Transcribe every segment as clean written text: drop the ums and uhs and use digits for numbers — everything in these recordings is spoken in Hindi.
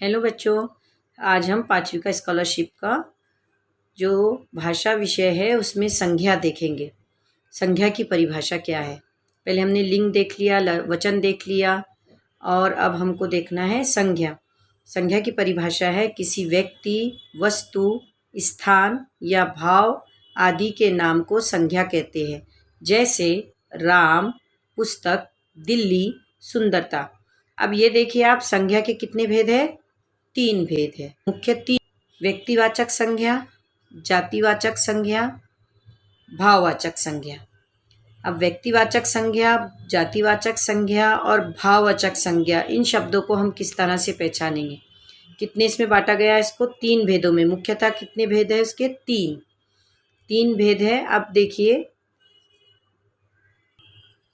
हेलो बच्चों, आज हम पाँचवीं का स्कॉलरशिप का जो भाषा विषय है उसमें संज्ञा देखेंगे। संज्ञा की परिभाषा क्या है। पहले हमने लिंग देख लिया, वचन देख लिया और अब हमको देखना है संज्ञा। संज्ञा की परिभाषा है किसी व्यक्ति, वस्तु, स्थान या भाव आदि के नाम को संज्ञा कहते हैं। जैसे राम, पुस्तक, दिल्ली, सुंदरता। अब ये देखिए आप, संज्ञा के कितने भेद है? 3 भेद है। मुख्य 3: व्यक्तिवाचक संज्ञा, जातिवाचक संज्ञा, भाववाचक संज्ञा। अब व्यक्तिवाचक संज्ञा, जातिवाचक संज्ञा और भाववाचक संज्ञा, इन शब्दों को हम किस तरह से पहचानेंगे? कितने इसमें बांटा गया है इसको? 3 भेदों में। मुख्यतः कितने भेद है उसके? 3 भेद है। अब देखिए,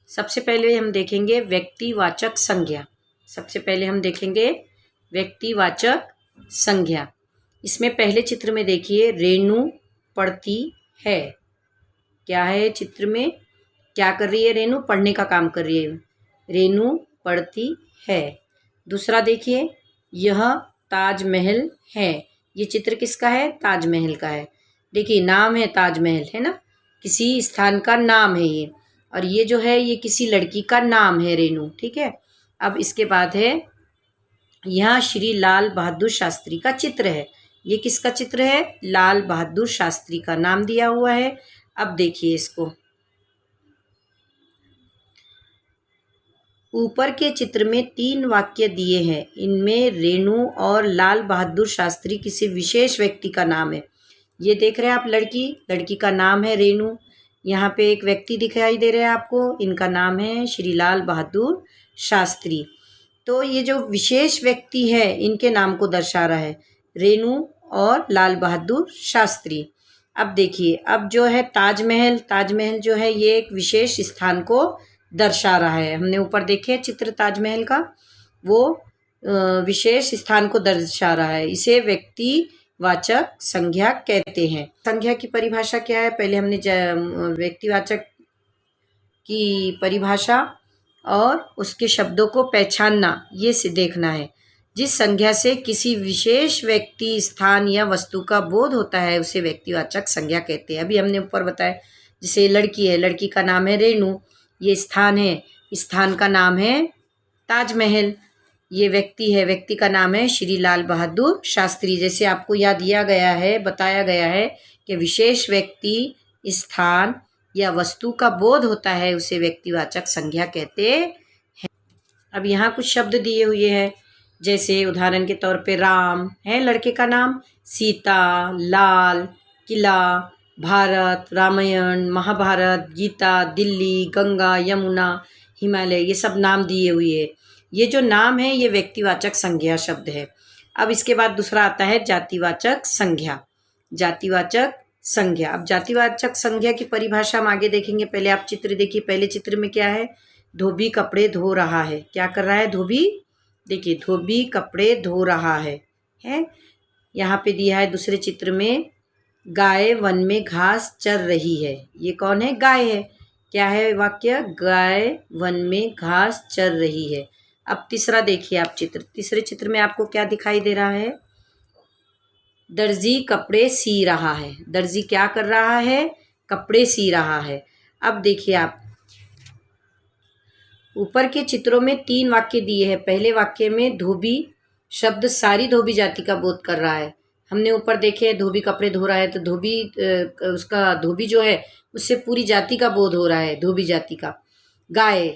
सबसे पहले हम देखेंगे व्यक्तिवाचक संज्ञा। सबसे पहले हम देखेंगे व्यक्तिवाचक संज्ञा। इसमें पहले चित्र में देखिए, रेणु पढ़ती है। क्या है चित्र में? क्या कर रही है रेणु? पढ़ने का काम कर रही है। रेणु पढ़ती है। दूसरा देखिए, यह ताजमहल है। ये चित्र किसका है? ताजमहल का है। देखिए, नाम है ताजमहल, है ना, किसी स्थान का नाम है ये। और ये जो है ये किसी लड़की का नाम है, रेणु। ठीक है। अब इसके बाद है, यहाँ श्री लाल बहादुर शास्त्री का चित्र है। ये किसका चित्र है? लाल बहादुर शास्त्री का नाम दिया हुआ है। अब देखिए इसको, ऊपर के चित्र में 3 वाक्य दिए हैं। इनमें रेणु और लाल बहादुर शास्त्री किसी विशेष व्यक्ति का नाम है। ये देख रहे हैं आप, लड़की का नाम है रेणु। यहाँ पे एक व्यक्ति दिखाई दे रहा है आपको, इनका नाम है श्री लाल बहादुर शास्त्री। तो ये जो विशेष व्यक्ति है, इनके नाम को दर्शा रहा है, रेणु और लाल बहादुर शास्त्री। अब देखिए, अब जो है ताजमहल, ताजमहल जो है ये एक विशेष स्थान को दर्शा रहा है। हमने ऊपर देखे चित्र ताजमहल का, वो विशेष स्थान को दर्शा रहा है। इसे व्यक्तिवाचक संज्ञा कहते हैं। संज्ञा की परिभाषा क्या है? पहले हमने व्यक्तिवाचक की परिभाषा और उसके शब्दों को पहचानना, ये से देखना है। जिस संज्ञा से किसी विशेष व्यक्ति, स्थान या वस्तु का बोध होता है उसे व्यक्तिवाचक संज्ञा कहते हैं। अभी हमने ऊपर बताया, जैसे लड़की है, लड़की का नाम है रेणु। ये स्थान है, स्थान का नाम है ताजमहल। ये व्यक्ति है, व्यक्ति का नाम है श्री लाल बहादुर शास्त्री। जैसे आपको याद दिया गया है, बताया गया है कि विशेष व्यक्ति, स्थान या वस्तु का बोध होता है उसे व्यक्तिवाचक संज्ञा कहते हैं। अब यहाँ कुछ शब्द दिए हुए हैं, जैसे उदाहरण के तौर पे राम है लड़के का नाम, सीता, लाल, किला, भारत, रामायण, महाभारत, गीता, दिल्ली, गंगा, यमुना, हिमालय, ये सब नाम दिए हुए हैं। ये जो नाम है ये व्यक्तिवाचक संज्ञा शब्द है। अब इसके बाद दूसरा आता है जातिवाचक संज्ञा। जातिवाचक संज्ञा। अब जातिवाचक संज्ञा की परिभाषा हम आगे देखेंगे। पहले आप चित्र देखिए। पहले चित्र में क्या है? धोबी कपड़े धो रहा है। क्या कर रहा है? धोबी, देखिए धोबी कपड़े धो रहा है। यहाँ पे दिया है दूसरे चित्र में, गाय वन में घास चर रही है। ये कौन है? गाय है। क्या है वाक्य? गाय वन में घास चर रही है। अब तीसरा देखिए आप चित्र। तीसरे चित्र में आपको क्या दिखाई दे रहा है? दर्जी कपड़े सी रहा है। दर्जी क्या कर रहा है? कपड़े सी रहा है। अब देखिए आप, ऊपर के चित्रों में 3 वाक्य दिए हैं। पहले वाक्य में धोबी शब्द सारी धोबी जाति का बोध कर रहा है। हमने ऊपर देखे धोबी कपड़े धो रहा है, तो धोबी, उसका धोबी जो है उससे पूरी जाति का बोध हो रहा है, धोबी जाति का। गाय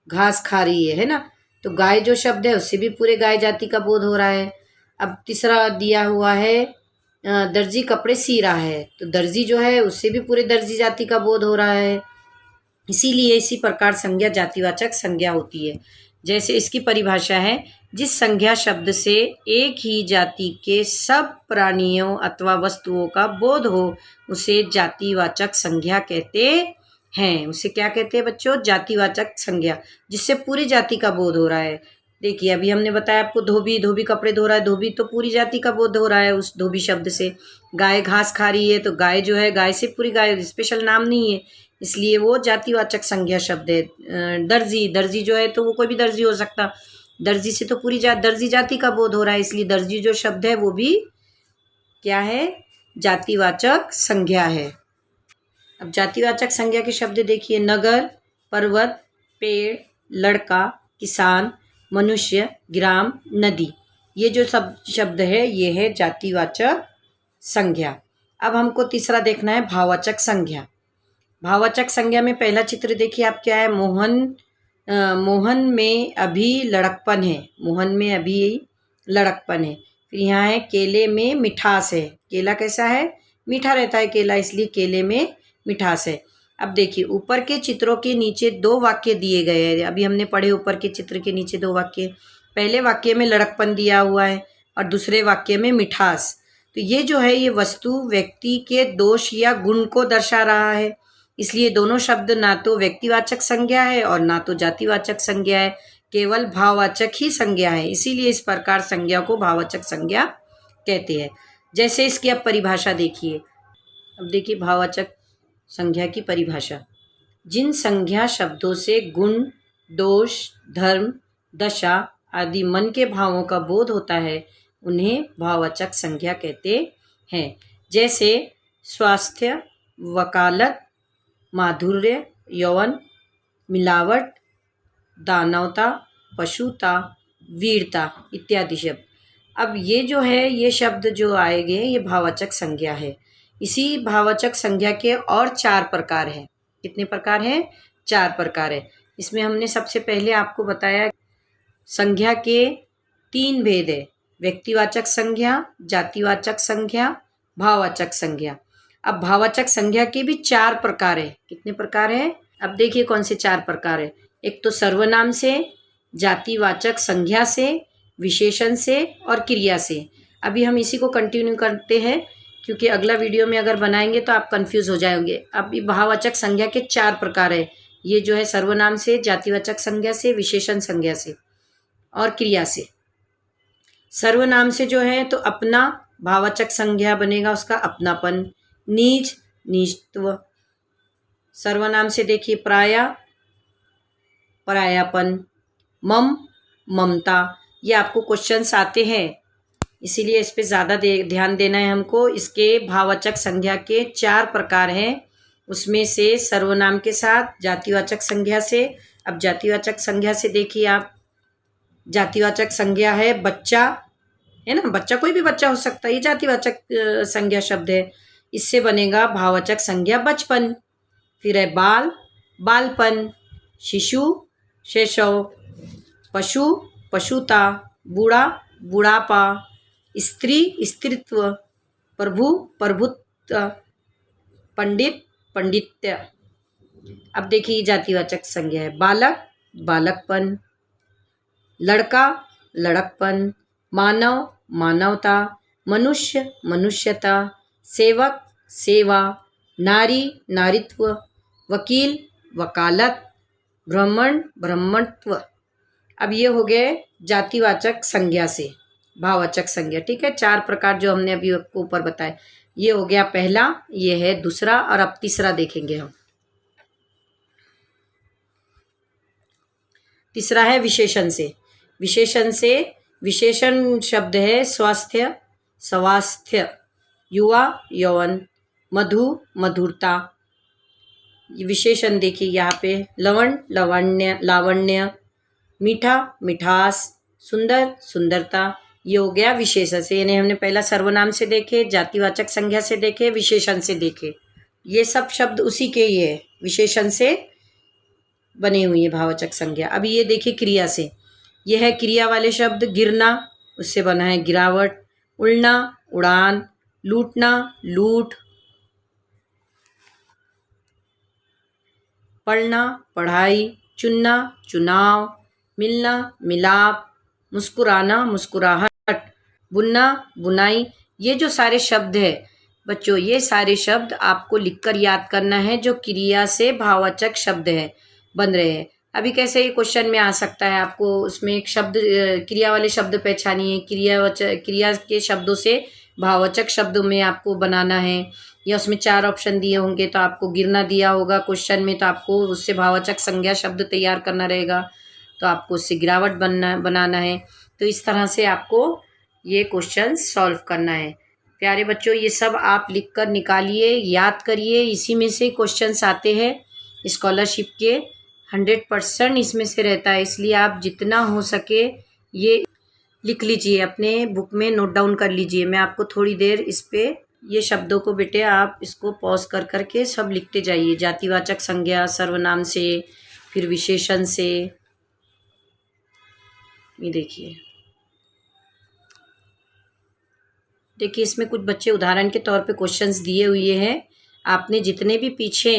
घास खा रही है ना, तो गाय जो शब्द है उससे भी पूरे गाय जाति का बोध हो रहा है। अब तीसरा दिया हुआ है, दर्जी कपड़े सी रहा है, तो दर्जी जो है उससे भी पूरे दर्जी जाति का बोध हो रहा है। इसीलिए इसी प्रकार संज्ञा जातिवाचक संज्ञा होती है। जैसे इसकी परिभाषा है, जिस संज्ञा शब्द से एक ही जाति के सब प्राणियों अथवा वस्तुओं का बोध हो उसे जातिवाचक संज्ञा कहते हैं। उसे क्या कहते हैं बच्चों? जातिवाचक संज्ञा, जिससे पूरी जाति का बोध हो रहा है। देखिए, अभी हमने बताया आपको, धोबी कपड़े धो रहा है। धोबी तो पूरी जाति का बोध हो रहा है उस धोबी शब्द से। गाय घास खा रही है, तो गाय जो है, गाय से पूरी गाय, स्पेशल नाम नहीं है, इसलिए वो जातिवाचक संज्ञा शब्द है। दर्जी जो है तो वो कोई भी दर्जी हो सकता, दर्जी से तो पूरी दर्जी जाति का बोध हो रहा है, इसलिए दर्जी जो शब्द है वो भी क्या है, जातिवाचक संज्ञा है। अब जातिवाचक संज्ञा के शब्द देखिए, नगर, पर्वत, पेड़, लड़का, किसान, मनुष्य, ग्राम, नदी। ये जो सब शब्द है ये है जातिवाचक संज्ञा। अब हमको तीसरा देखना है भाववाचक संज्ञा। भाववाचक संज्ञा में पहला चित्र देखिए आप, क्या है, मोहन में अभी लड़कपन है, मोहन में अभी लड़कपन है। फिर यहाँ है केले में मिठास है, केला कैसा है, मीठा रहता है केला, इसलिए केले में मिठास है। अब देखिए ऊपर के चित्रों के नीचे दो वाक्य दिए गए हैं, अभी हमने पढ़े ऊपर के चित्र के नीचे दो वाक्य। पहले वाक्य में लड़कपन दिया हुआ है और दूसरे वाक्य में मिठास। तो ये जो है ये वस्तु व्यक्ति के दोष या गुण को दर्शा रहा है, इसलिए दोनों शब्द ना तो व्यक्तिवाचक संज्ञा है और ना तो जातिवाचक संज्ञा है, केवल भाववाचक ही संज्ञा है। इसीलिए इस प्रकार संज्ञा को भाववाचक संज्ञा कहते हैं। जैसे इसकी अब परिभाषा देखिए। अब देखिए भाववाचक संज्ञा की परिभाषा, जिन संज्ञा शब्दों से गुण, दोष, धर्म, दशा आदि मन के भावों का बोध होता है उन्हें भाववाचक संज्ञा कहते हैं। जैसे स्वास्थ्य, वकालत, माधुर्य, यौवन, मिलावट, दानवता, पशुता, वीरता इत्यादि शब्द। अब ये जो है ये शब्द जो आएंगे ये भाववाचक संज्ञा है। इसी भाववाचक संज्ञा के और 4 प्रकार हैं। कितने प्रकार हैं? 4 प्रकार है। इसमें हमने सबसे पहले आपको बताया संज्ञा के 3 भेद है, व्यक्तिवाचक संज्ञा, जातिवाचक संज्ञा, भाववाचक संज्ञा। अब भाववाचक संज्ञा के भी 4 प्रकार है। कितने प्रकार है? अब देखिए कौन से 4 प्रकार है। एक तो सर्वनाम से, जातिवाचक संज्ञा से, विशेषण से और क्रिया से। अभी हम इसी को कंटिन्यू करते हैं क्योंकि अगला वीडियो में अगर बनाएंगे तो आप कंफ्यूज हो जाएंगे। अब भाववाचक संज्ञा के 4 प्रकार है। ये जो है सर्वनाम से, जातिवाचक संज्ञा से, विशेषण संज्ञा से और क्रिया से। सर्वनाम से जो है तो अपना, भाववाचक संज्ञा बनेगा उसका अपनापन, नीच, नीचत्व। सर्वनाम से देखिए पराया, परायापन, मम, ममता। ये आपको क्वेश्चंस आते हैं, इसीलिए इस पे ज़्यादा ध्यान देना है हमको। इसके भाववाचक संज्ञा के 4 प्रकार हैं, उसमें से सर्वनाम के साथ, जातिवाचक संज्ञा से। अब जातिवाचक संज्ञा से देखिए आप, जातिवाचक संज्ञा है बच्चा, है ना, बच्चा कोई भी बच्चा हो सकता है, ये जातिवाचक संज्ञा शब्द है। इससे बनेगा भाववाचक संज्ञा बचपन। फिर है बाल, बालपन, शिशु, शैशव, पशु, पशुता, बूढ़ा, बुढ़ापा, स्त्री, स्त्रीत्व, प्रभु, प्रभुत्व, पंडित, पंडित्य। अब देखिए जातिवाचक संज्ञा है बालक, बालकपन, लड़का, लड़कपन, मानव, मानवता, मनुष्य, मनुष्यता, सेवक, सेवा, नारी, नारीत्व, वकील, वकालत, ब्राह्मण, ब्राह्मणत्व। अब ये हो गए जातिवाचक संज्ञा से भाववाचक संज्ञा। ठीक है, 4 प्रकार जो हमने अभी आपको ऊपर बताए। ये हो गया पहला, ये है दूसरा, और अब तीसरा देखेंगे हम। तीसरा है विशेषण से। विशेषण से, विशेषण शब्द है स्वास्थ्य, स्वास्थ्य, युवा, यौवन, मधु, मधुरता। विशेषण देखिए यहाँ पे लवण, लावण्य, लावण्य, मीठा, मिठास, सुंदर, सुंदरता। ये हो गया विशेषण से, यानी हमने पहला सर्वनाम से देखे, जातिवाचक संज्ञा से देखे, विशेषण से देखे। ये सब शब्द उसी के ही है, विशेषण से बने हुए हैं भाववाचक संज्ञा। अभी ये देखिए क्रिया से, यह है क्रिया वाले शब्द, गिरना, उससे बना है गिरावट, उड़ना, उड़ान, लूटना, लूट, पढ़ना, पढ़ाई, चुनना, चुनाव, मिलना, मिलाप, मुस्कुराना, मुस्कुराहट, बुनना, बुनाई। ये जो सारे शब्द है बच्चों, ये सारे शब्द आपको लिखकर याद करना है जो क्रिया से भाववाचक शब्द है बन रहे हैं। अभी कैसे ये क्वेश्चन में आ सकता है, आपको उसमें एक शब्द, क्रिया वाले शब्द पहचानिए, क्रिया के शब्दों से भाववाचक शब्दों में आपको बनाना है, या उसमें 4 ऑप्शन दिए होंगे तो आपको गिरना दिया होगा क्वेश्चन में, तो आपको उससे भाववाचक संज्ञा शब्द तैयार करना रहेगा। तो आपको उससे गिरावट बनाना है। तो इस तरह से आपको ये क्वेश्चन सॉल्व करना है। प्यारे बच्चों, ये सब आप लिख कर निकालिए, याद करिए। इसी में से क्वेश्चंस आते हैं स्कॉलरशिप के, 100% इसमें से रहता है। इसलिए आप जितना हो सके ये लिख लीजिए, अपने बुक में नोट डाउन कर लीजिए। मैं आपको थोड़ी देर इस पे ये शब्दों को बेटे आप इसको पॉज कर करके सब लिखते जाइए। जातिवाचक संज्ञा सर्वनाम से, फिर विशेषण से। ये देखिए इसमें कुछ बच्चे उदाहरण के तौर पे क्वेश्चंस दिए हुए हैं। आपने जितने भी पीछे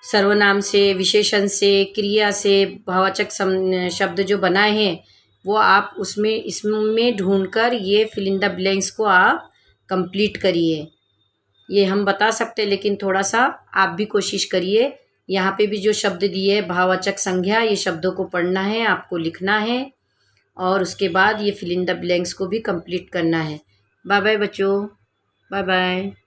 सर्वनाम से, विशेषण से, क्रिया से भाववाचक शब्द जो बनाए हैं वो आप इसमें ढूंढकर ये फिल इन द ब्लैंक्स को आप कंप्लीट करिए। ये हम बता सकते हैं, लेकिन थोड़ा सा आप भी कोशिश करिए। यहाँ पे भी जो शब्द दिए है भाववाचक संज्ञा, ये शब्दों को पढ़ना है, आपको लिखना है और उसके बाद ये फिल इन द ब्लैंक्स को भी कंप्लीट करना है। बाय बाय बच्चों, बाय बाय।